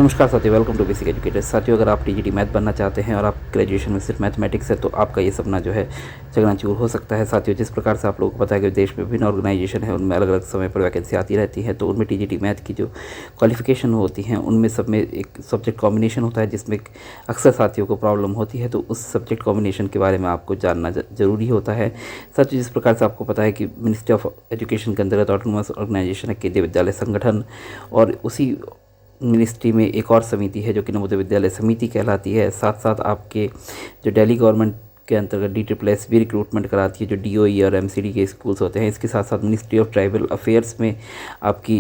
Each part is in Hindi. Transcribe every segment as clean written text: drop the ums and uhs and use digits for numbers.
नमस्कार साथियों, वेलकम टू बेसिक एजुकेटर्स। साथियों, अगर आप टीजीटी मैथ बनना चाहते हैं और आप ग्रेजुएशन में सिर्फ मैथमेटिक्स है तो आपका ये सपना जो है चकनाचूर हो सकता है। साथियों, जिस प्रकार से आप लोगों को पता है कि देश में विभिन्न ऑर्गेनाइजेशन है, उनमें अलग अलग समय पर वैकेंसी आती रहती है, तो उनमें टीजीटी मैथ की जो क्वालिफिकेशन होती हैं उनमें सब में एक सब्जेक्ट कॉम्बिनेशन होता है जिसमें अक्सर साथियों को प्रॉब्लम होती है, तो उस सब्जेक्ट कॉम्बिनेशन के बारे में आपको जानना ज़रूरी होता है। साथियों, जिस प्रकार से आपको पता है कि मिनिस्ट्री ऑफ एजुकेशन के अंतर्गत ऑटोनोमस ऑर्गेनाइजेशन है केंद्रीय विद्यालय संगठन, और उसी मिनिस्ट्री में एक और समिति है जो कि नवोदय विद्यालय समिति कहलाती है। साथ साथ आपके जो दिल्ली गवर्नमेंट के अंतर्गत DSSS भी रिक्रूटमेंट कराती है, जो DOE और MCD के स्कूल्स होते हैं। इसके साथ साथ मिनिस्ट्री ऑफ ट्राइबल अफेयर्स में आपकी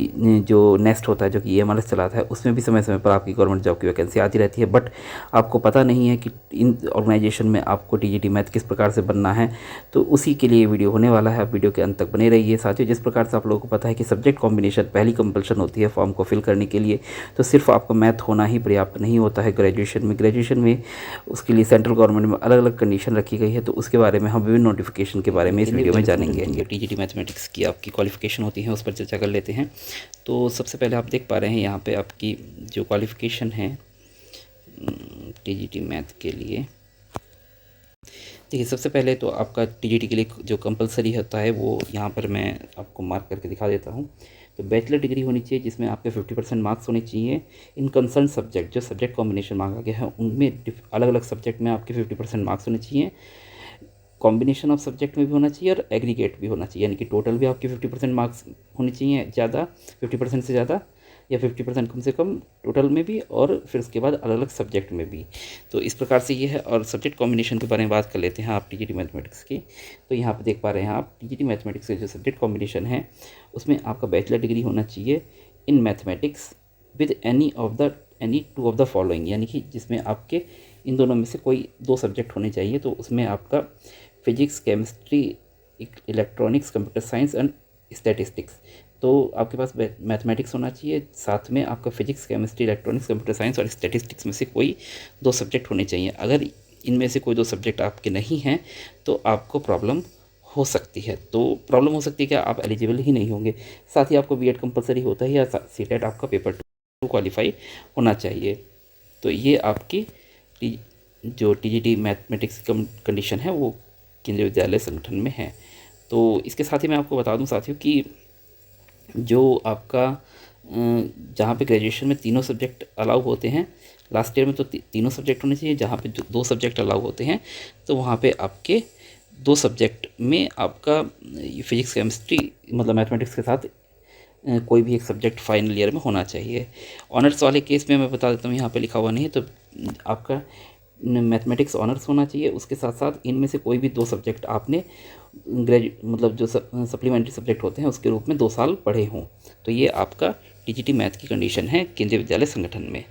जो नेस्ट होता है जो कि EMRS चलाता है, उसमें भी समय समय पर आपकी गवर्नमेंट जॉब की वैकेंसी आती रहती है। बट आपको पता नहीं है कि इन ऑर्गेनाइजेशन में आपको टीजीटी मैथ किस प्रकार से बनना है, तो उसी के लिए वीडियो होने वाला है। आप वीडियो के अंत तक बने रहिए। साथियों, जिस प्रकार से आप लोगों को पता है कि सब्जेक्ट कॉम्बिनेशन पहली कंपल्शन होती है फॉर्म को फिल करने के लिए, तो सिर्फ आपको मैथ होना ही पर्याप्त नहीं होता है। ग्रेजुएशन में उसके लिए सेंट्रल गवर्नमेंट में अलग अलग कंडीशन रखी गई है, तो उसके बारे में हम विभिन्न नोटिफिकेशन के बारे में इस वीडियो में जानेंगे। जो टीजीटी मैथमेटिक्स की आपकी क्वालिफिकेशन होती है उस पर चर्चा कर लेते हैं। तो सबसे पहले आप देख पा रहे हैं यहाँ पे आपकी जो क्वालिफिकेशन है टीजीटी मैथ के लिए। देखिए, सबसे पहले तो आपका टीजीटी के लिए जो कंपलसरी होता है वो यहाँ पर मैं आपको मार्क करके दिखा देता हूँ। तो बैचलर डिग्री होनी चाहिए जिसमें आपके 50% मार्क्स होने चाहिए इन कंसर्न सब्जेक्ट। जो सब्जेक्ट कॉम्बिनेशन मांगा गया है उनमें अलग अलग सब्जेक्ट में आपके 50% मार्क्स होने चाहिए। कॉम्बिनेशन ऑफ सब्जेक्ट में भी होना चाहिए और एग्रीगेट भी होना चाहिए, यानी कि टोटल भी आपके 50% मार्क्स होने चाहिए ज़्यादा, 50% से ज़्यादा या 50% कम से कम टोटल में भी, और फिर उसके बाद अलग अलग सब्जेक्ट में भी। तो इस प्रकार से ये है। और सब्जेक्ट कॉम्बिनेशन के बारे में बात कर लेते हैं आप टीजीटी मैथमेटिक्स की। तो यहाँ पे देख पा रहे हैं आप टीजीटी मैथमेटिक्स के जो सब्जेक्ट कॉम्बिनेशन है उसमें आपका बैचलर डिग्री होना चाहिए in mathematics with any two of the following, यानी कि जिसमें आपके इन दोनों में से कोई दो सब्जेक्ट होने चाहिए। तो उसमें आपका physics, chemistry, electronics, computer science and statistics. तो आपके पास मैथमेटिक्स होना चाहिए, साथ में आपका physics, chemistry, electronics, computer science और स्टैटिस्टिक्स में से कोई दो सब्जेक्ट होने चाहिए। अगर इनमें से कोई दो सब्जेक्ट आपके नहीं हैं तो आपको प्रॉब्लम हो सकती है। तो प्रॉब्लम हो सकती है कि आप एलिजिबल ही नहीं होंगे। साथ ही आपको बीएड कंपलसरी होता है या सीटेट आपका पेपर 2 क्वालिफाई होना चाहिए। तो ये आपकी जो टीजीटी मैथमेटिक्स कंडीशन है वो केंद्रीय विद्यालय संगठन में है। तो इसके साथ ही मैं आपको बता दूं साथियों कि जो आपका जहाँ पे ग्रेजुएशन में तीनों सब्जेक्ट अलाउ होते हैं, लास्ट ईयर में तो तीनों सब्जेक्ट होने चाहिए। जहाँ पे जो दो सब्जेक्ट अलाउ होते हैं तो वहाँ पे आपके दो सब्जेक्ट में आपका फिजिक्स, केमिस्ट्री मतलब मैथमेटिक्स के साथ कोई भी एक सब्जेक्ट फाइनल ईयर में होना चाहिए। ऑनर्स वाले केस में मैं बता देता हूँ, यहाँ पे लिखा हुआ नहीं है, तो आपका मैथमेटिक्स ऑनर्स होना चाहिए। उसके साथ साथ इनमें से कोई भी दो सब्जेक्ट आपने मतलब जो सप्लीमेंट्री सब्जेक्ट होते हैं उसके रूप में 2 साल पढ़े हों। तो ये आपका टीजीटी मैथ की कंडीशन है केंद्रीय विद्यालय संगठन में।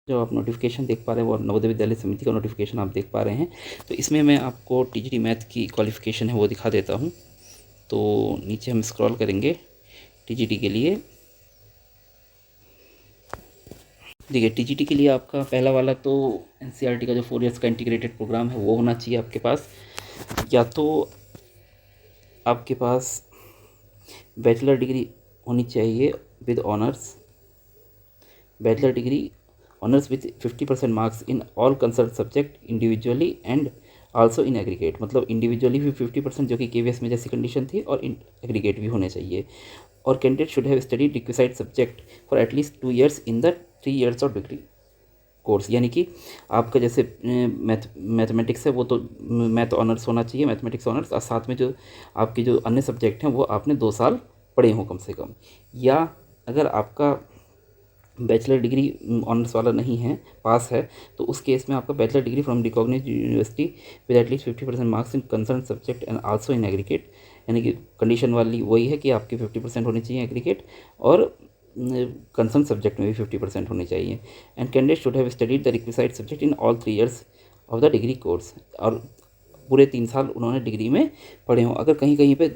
जो आप नोटिफिकेशन देख पा रहे हैं वो नवोदय विद्यालय समिति का नोटिफिकेशन आप देख पा रहे हैं। तो इसमें मैं आपको टीजीटी मैथ की क्वालिफिकेशन है वो दिखा देता हूँ। तो नीचे हम स्क्रॉल करेंगे टीजीटी के लिए। देखिए, टीजीटी के लिए आपका पहला वाला तो एनसीईआरटी का जो 4 इयर्स का इंटीग्रेटेड प्रोग्राम है वो होना चाहिए आपके पास, या तो आपके पास बैचलर डिग्री होनी चाहिए with honours, bachelor degree honours with 50% marks in all concern subject individually and also in aggregate. मतलब इंडिविजुअली भी 50% जो कि केवीएस में जैसी कंडीशन थी, और इन एग्रीगेट भी होने चाहिए। और candidate should have studied requisite subject for at least 2 years in the 3 years of degree course. यानी कि आपका जैसे मैथमेटिक्स है वो तो मैथ ऑनर्स होना चाहिए, मैथमेटिक्स ऑनर्स, और साथ में जो आपके जो अन्य सब्जेक्ट हैं वो आपने 2 साल पढ़े हों कम से कम। या अगर आपका बैचलर डिग्री ऑनर्स वाला नहीं है, पास है, तो उस केस में आपका bachelor degree from recognised university with at least 50% marks in concern subject and also in aggregate. यानी कि कंडीशन वाली वही है कि आपके 50% होने चाहिए एग्रीगेट, और कंसर्न सब्जेक्ट में भी 50% होने चाहिए। And candidate should have studied the requisite subject in all 3 years of the degree course. और पूरे 3 साल उन्होंने डिग्री में पढ़े हों। अगर कहीं कहीं पे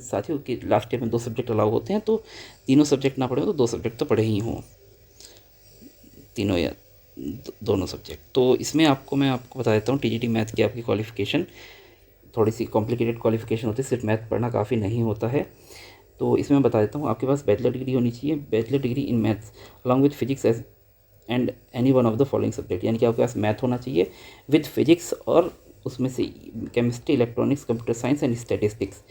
साथियों कि लास्ट ईयर में 2 सब्जेक्ट अलाउ होते हैं तो तीनों सब्जेक्ट ना पढ़े हो तो 2 सब्जेक्ट तो पढ़े ही हों, तीनों या दोनों सब्जेक्ट। तो इसमें मैं आपको बता देता हूँ टीजीटी मैथ की आपकी क्वालिफिकेशन थोड़ी सी कॉम्प्लिकेटेड क्वालिफिकेशन होती है, सिर्फ मैथ पढ़ना काफ़ी नहीं होता है। तो इसमें मैं बता देता हूँ, आपके पास बैचलर डिग्री होनी चाहिए, bachelor degree in maths along with physics as and any one of the following subject, यानी कि आपके पास मैथ होना चाहिए विद फिजिक्स और उसमें से chemistry, electronics, computer science and statistics,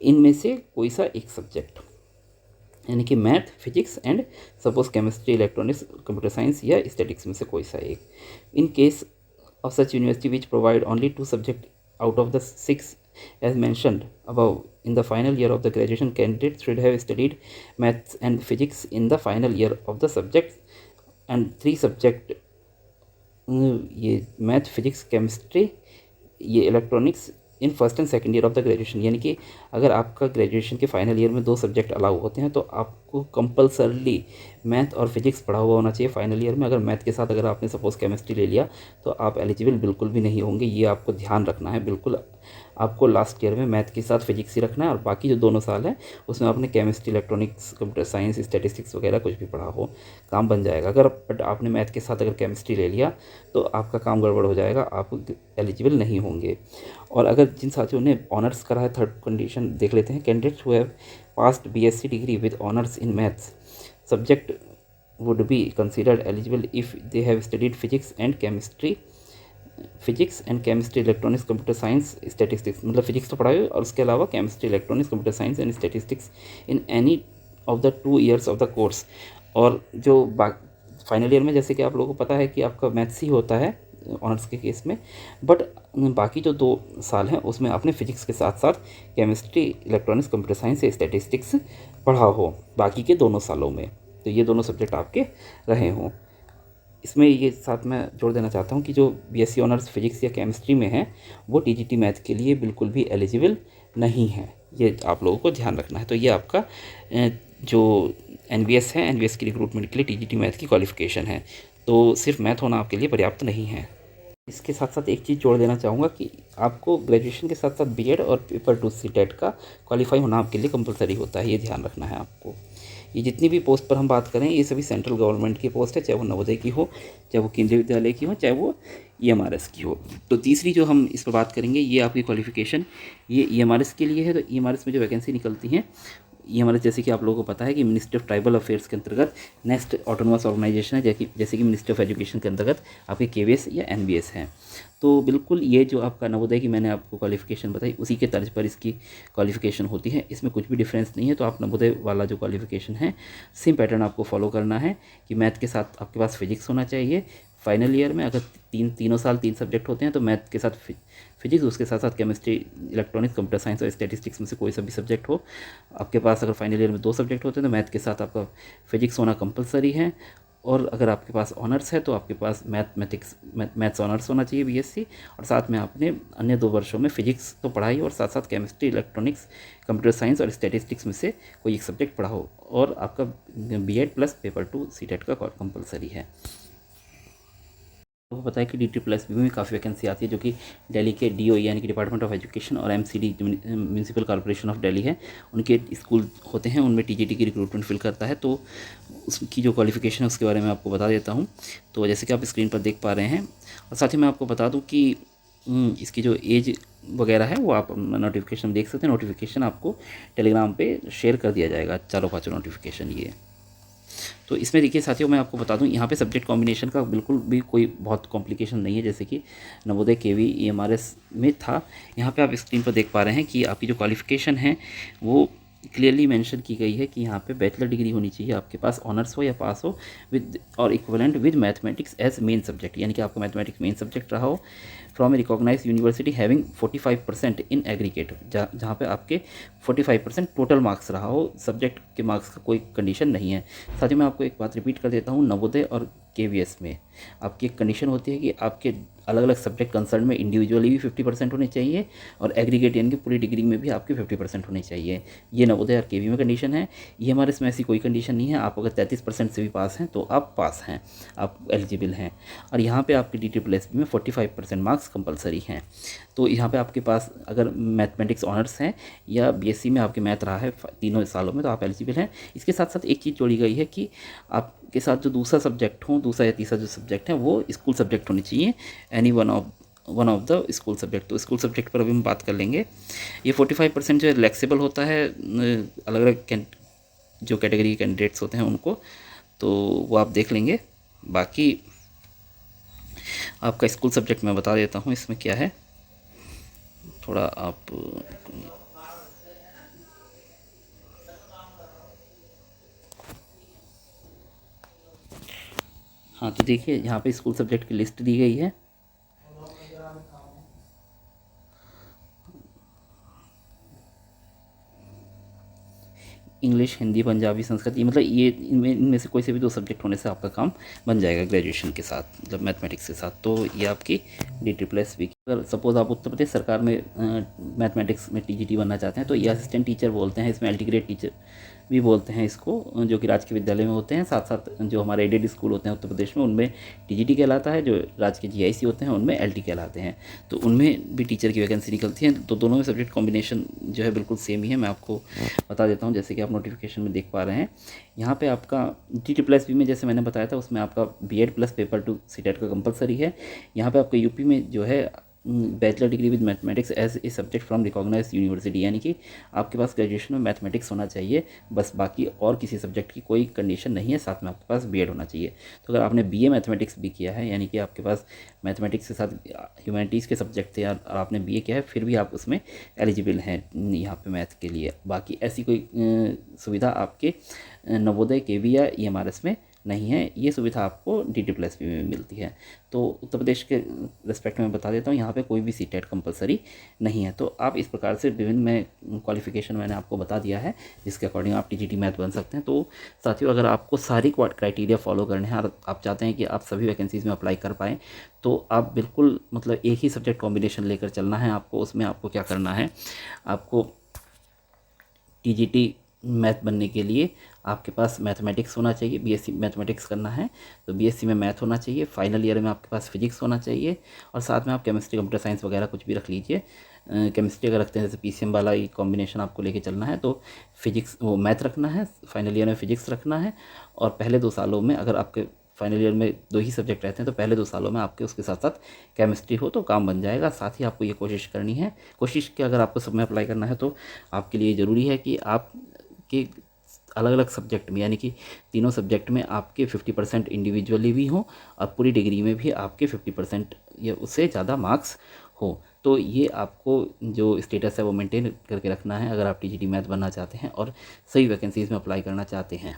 इनमें से कोई सा एक सब्जेक्ट, यानी कि math, physics and suppose chemistry, electronics, computer science या स्टैटिक्स में से कोई सा एक। In case of such university which provide only 2 subject out of the 6 as mentioned above in the final year of the graduation, candidates should have studied maths and physics in the final year of the subjects and 3 subject, ये मैथ, फिजिक्स, केमिस्ट्री, ये electronics in first and second year of the graduation. यानी कि अगर आपका ग्रेजुएशन के फाइनल ईयर में 2 सब्जेक्ट अलाउ होते हैं तो आपको कंपलसरली मैथ और फिजिक्स पढ़ा हुआ होना चाहिए फाइनल ईयर में। अगर मैथ के साथ अगर आपने सपोज केमिस्ट्री ले लिया तो आप एलिजिबल बिल्कुल भी नहीं होंगे, ये आपको ध्यान रखना है। बिल्कुल आपको लास्ट ईयर में मैथ के साथ फिजिक्स ही रखना है और बाकी जो दोनों साल है उसमें आपने chemistry, electronics, computer science, statistics वगैरह कुछ भी पढ़ा हो, काम बन जाएगा। अगर बट आपने मैथ के साथ अगर केमिस्ट्री ले लिया तो आपका काम गड़बड़ हो जाएगा, आप एलिजिबल नहीं होंगे। और अगर जिन साथियों ने ऑनर्स करा है, थर्ड कंडीशन देख लेते हैं, candidates who have passed BSc degree with honours in maths subject would be considered eligible if they have studied physics and chemistry, electronics, computer science, statistics, मतलब फिजिक्स तो पढ़ाए और उसके अलावा chemistry, electronics, computer science and statistics in any of the 2 years of the course. और जो फाइनल ईयर में जैसे कि आप लोगों को पता है कि आपका मैथ्स ही होता है ऑनर्स के केस में, बट बाकी जो 2 साल हैं उसमें आपने फिजिक्स के साथ साथ केमिस्ट्री, इलेक्ट्रॉनिक्स, कंप्यूटर साइंस या स्टैटिस्टिक्स पढ़ा हो बाकी के दोनों सालों में, तो ये दोनों सब्जेक्ट आपके रहे हों। इसमें ये साथ मैं जोड़ देना चाहता हूँ कि जो BSc ऑनर्स फिजिक्स या केमिस्ट्री में है वो TGT मैथ के लिए बिल्कुल भी एलिजिबल नहीं है, ये आप लोगों को ध्यान रखना है। तो ये आपका जो NVS है, NVS की रिक्रूटमेंट के लिए TGT मैथ की क्वालिफ़िकेशन है, तो सिर्फ मैथ होना आपके लिए पर्याप्त नहीं है। इसके साथ साथ एक चीज़ जोड़ देना चाहूँगा कि आपको ग्रेजुएशन के साथ साथ B.Ed और पेपर 2 CTET का क्वालिफाई होना आपके लिए कंपलसरी होता है, ये ध्यान रखना है आपको। ये जितनी भी पोस्ट पर हम बात करें ये सभी सेंट्रल गवर्नमेंट की पोस्ट है, चाहे वो नवोदय की हो, चाहे वो केंद्रीय विद्यालय की हो, चाहे वो EMRS की हो। तो तीसरी जो हम इस पर बात करेंगे ये आपकी क्वालिफ़िकेशन, ये EMRS के लिए है। तो EMRS में जो वैकेंसी निकलती हैं, EMRS जैसे कि आप लोगों को पता है कि मिनिस्ट्री ऑफ ट्राइबल अफेयर्स के अंतर्गत नेक्स्ट ऑटोनोमस ऑर्गेनाइजेशन है, जैसे कि मिनिस्ट्री ऑफ एजुकेशन के अंतर्गत आपके KVS या NVS हैं। तो बिल्कुल ये जो आपका नवोदय की मैंने आपको क्वालिफ़िकेशन बताई उसी के तर्ज पर इसकी क्वालिफ़िकेशन होती है, इसमें कुछ भी डिफरेंस नहीं है। तो आप नवोदय वाला जो क्वालिफ़िकेशन है सेम पैटर्न आपको फॉलो करना है कि मैथ के साथ आपके पास फिजिक्स होना चाहिए। फाइनल ईयर में अगर तीनों साल 3 सब्जेक्ट होते हैं तो मैथ के साथ फिजिक्स, उसके साथ साथ केमिस्ट्री, इलेक्ट्रॉनिक्स, कंप्यूटर साइंस और स्टैटिस्टिक्स में से कोई सा भी सब्जेक्ट हो। आपके पास अगर फाइनल ईयर में 2 सब्जेक्ट होते हैं तो मैथ के साथ आपका फिजिक्स होना कंपलसरी है। और अगर आपके पास ऑनर्स है तो आपके पास मैथ्स ऑनर्स होना चाहिए BSc, और साथ में आपने अन्य 2 वर्षों में फिजिक्स तो पढ़ाई और साथ साथ केमिस्ट्री, इलेक्ट्रॉनिक्स, कंप्यूटर साइंस और स्टैटिस्टिक्स में से कोई एक सब्जेक्ट पढ़ा हो, और आपका B.Ed प्लस पेपर 2 CTET का कंपलसरी है। तो पता है कि DTSSB में काफ़ी वैकेंसी आती है, जो कि दिल्ली के DOE यानी कि डिपार्टमेंट ऑफ एजुकेशन और MCD municipal corporation of Delhi है, उनके स्कूल होते हैं, उनमें TGT की रिक्रूटमेंट फिल करता है। तो उसकी जो क्वालिफ़िकेशन है उसके बारे में आपको बता देता हूँ। तो जैसे कि आप स्क्रीन पर देख पा रहे हैं, और साथ ही मैं आपको बता दूँ कि इसकी जो एज वगैरह है वो आप नोटिफिकेशन देख सकते हैं। नोटिफिकेशन आपको टेलीग्राम पे शेयर कर दिया जाएगा, चारों पाँचों नोटिफिकेशन ये। तो इसमें देखिए साथियों, मैं आपको बता दूं यहाँ पे सब्जेक्ट कॉम्बिनेशन का बिल्कुल भी कोई बहुत कॉम्प्लिकेशन नहीं है, जैसे कि नवोदय KV EMRS में था। यहाँ पे आप स्क्रीन पर देख पा रहे हैं कि आपकी जो क्वालिफ़िकेशन है वो क्लियरली मेंशन की गई है कि यहाँ पे बैचलर डिग्री होनी चाहिए, आपके पास ऑनर्स हो या पास हो विद और equivalent with mathematics as main subject, यानी कि आपका मैथमेटिक्स मेन सब्जेक्ट रहा हो from a recognise university having 45% in aggregate, जहाँ पे आपके 45% टोटल मार्क्स रहा हो, सब्जेक्ट के मार्क्स का कोई कंडीशन नहीं है। साथ ही मैं आपको एक बात रिपीट कर देता हूँ, नवोदय और KVS में आपकी एक कंडीशन होती है कि आपके अलग अलग सब्जेक्ट कंसर्न में इंडिविजुअली भी 50% होने चाहिए और एग्रीगेट यानी कि पूरी डिग्री में भी आपके 50% होने चाहिए। ये नवोदय और KV में कंडीशन है। EMRS में ऐसी कोई कंडीशन नहीं है, आप अगर 33% से भी पास हैं तो आप पास हैं, आप एलिजिबल हैं। और यहाँ पे आपके DTSSB में 45% मार्क्स कंपलसरी हैं। तो यहाँ पे आपके पास अगर मैथमेटिक्स ऑनर्स हैं या BSc में आपके मैथ रहा है तीनों सालों में तो आप एलिजिबल हैं। इसके साथ साथ एक चीज़ जोड़ी गई है कि आपके साथ जो दूसरा सब्जेक्ट हो, दूसरा या तीसरा जो सब्जेक्ट है वो स्कूल सब्जेक्ट होने चाहिए, any one of one of the school subject. तो स्कूल सब्जेक्ट पर अभी हम बात कर लेंगे। ये 45% जो है फ्लेक्सिबल होता है अलग अलग जो कैटेगरी के कैंडिडेट्स होते हैं उनको, तो वो आप देख लेंगे। बाकी आपका स्कूल सब्जेक्ट मैं बता देता हूँ इसमें क्या है, थोड़ा आप हाँ तो देखिए यहाँ पे स्कूल सब्जेक्ट की लिस्ट दी गई है। इंग्लिश, हिंदी, पंजाबी, संस्कृत, ये मतलब ये इनमें से कोई से भी 2 सब्जेक्ट होने से आपका काम बन जाएगा ग्रेजुएशन के साथ, मतलब मैथमेटिक्स के साथ। तो ये आपकी DSSS अगर सपोज़ आप उत्तर प्रदेश सरकार में मैथमेटिक्स में TGT बनना चाहते हैं तो ये असिस्टेंट टीचर बोलते हैं, इसमें अल्टीग्रेड टीचर भी बोलते हैं इसको, जो कि राजकीय विद्यालय में होते हैं। साथ साथ जो हमारे एडेड स्कूल होते हैं उत्तर प्रदेश में उनमें TGT कहलाता है, जो राजकीय GIC होते हैं उनमें LT कहलाते हैं। तो उनमें भी टीचर की वैकेंसी निकलती है। तो दोनों में सब्जेक्ट कॉम्बिनेशन जो है बिल्कुल सेम ही है। मैं आपको बता देता हूँ, जैसे कि आप नोटिफिकेशन में देख पा रहे हैं यहाँ पे आपका DSSS में जैसे मैंने बताया था उसमें आपका B.Ed प्लस पेपर 2 CTET का कंपलसरी है। यहाँ पे आपका यूपी में जो है bachelor degree with mathematics as a subject from recognise university, यानी कि आपके पास ग्रेजुएशन में मैथमेटिक्स होना चाहिए बस, बाकी और किसी सब्जेक्ट की कोई कंडीशन नहीं है। साथ में आपके पास B.Ed होना चाहिए। तो अगर आपने BA मैथमेटिक्स भी किया है, यानी कि आपके पास मैथमेटिक्स के साथ ह्यूमैनिटीज़ के सब्जेक्ट थे और आपने BA किया है, फिर भी आप उसमें एलिजिबल हैं यहाँ पे मैथ के लिए। बाकी ऐसी कोई सुविधा आपके नवोदय KV या EMRS में नहीं है। ये सुविधा आपको DSSS में मिलती है। तो उत्तर प्रदेश के रिस्पेक्ट में बता देता हूँ, यहाँ पे कोई भी CTET कंपलसरी नहीं है। तो आप इस प्रकार से विभिन्न में क्वालिफिकेशन मैंने आपको बता दिया है जिसके अकॉर्डिंग आप TGT मैथ बन सकते हैं। तो साथियों अगर आपको सारी क्राइटेरिया फॉलो करने हैं और आप चाहते हैं कि आप सभी वैकेंसीज़ में अप्लाई कर पाएँ तो आप बिल्कुल मतलब एक ही सब्जेक्ट कॉम्बिनेशन लेकर चलना है आपको। उसमें आपको क्या करना है, आपको TGT मैथ बनने के लिए आपके पास मैथमेटिक्स होना चाहिए। BSc मैथमेटिक्स करना है तो BSc में मैथ होना चाहिए। फाइनल ईयर में आपके पास फिजिक्स होना चाहिए और साथ में आप केमिस्ट्री, कंप्यूटर साइंस वगैरह कुछ भी रख लीजिए। केमिस्ट्री अगर रखते हैं जैसे PCM वाला ये कॉम्बिनेशन आपको लेके चलना है तो फिजिक्स वो मैथ रखना है, फाइनल ईयर में फिजिक्स रखना है। और पहले 2 सालों में अगर आपके फाइनल ईयर में 2 ही सब्जेक्ट रहते हैं तो पहले 2 सालों में आपके उसके साथ साथ केमिस्ट्री हो तो काम बन जाएगा। साथ ही आपको ये कोशिश करनी है, कोशिश कि अगर आपको सब में अप्लाई करना है तो आपके लिए ज़रूरी है कि आप के अलग अलग सब्जेक्ट में, यानी कि तीनों सब्जेक्ट में आपके 50% इंडिविजुअली भी हों और पूरी डिग्री में भी आपके 50% या उससे ज़्यादा मार्क्स हो। तो ये आपको जो स्टेटस है वो मेंटेन करके रखना है अगर आप TGT मैथ बनना चाहते हैं और सही वैकेंसीज़ में अप्लाई करना चाहते हैं।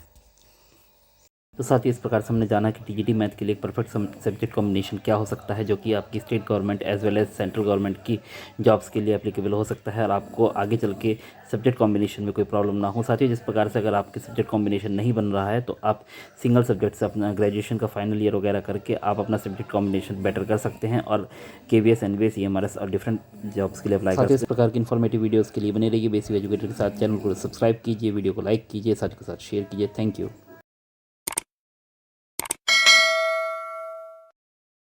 तो साथ ही इस प्रकार से हमने जाना कि TGT मैथ के लिए एक परफेक्ट सब्जेक्ट कॉम्बिनेशन क्या हो सकता है जो कि आपकी state government as well as central government की जॉब्स के लिए एप्लीकेबल हो सकता है और आपको आगे चल के सब्जेक्ट कॉम्बिनेशन में कोई प्रॉब्लम ना हो। साथ ही जिस प्रकार से अगर आपके सब्जेक्ट कॉम्बिनेशन नहीं बन रहा है तो आप सिंगल सब्जेक्ट से अपना ग्रेजुएशन का फाइनल ईयर वगैरह करके आप अपना सब्जेक्ट कॉम्बिनेशन बेटर कर सकते हैं और KVS, NVS, EMRS और डिफरेंट जॉब्स के लिए अप्लाई कर सकते हैं। इस प्रकार की इन्फॉर्मेटिव वीडियोज़ के लिए बने रहिए बेसिक एजुकेटर के साथ। चैनल को सब्सक्राइब कीजिए, वीडियो को लाइक कीजिए, साथ ही के साथ शेयर कीजिए। Thank you.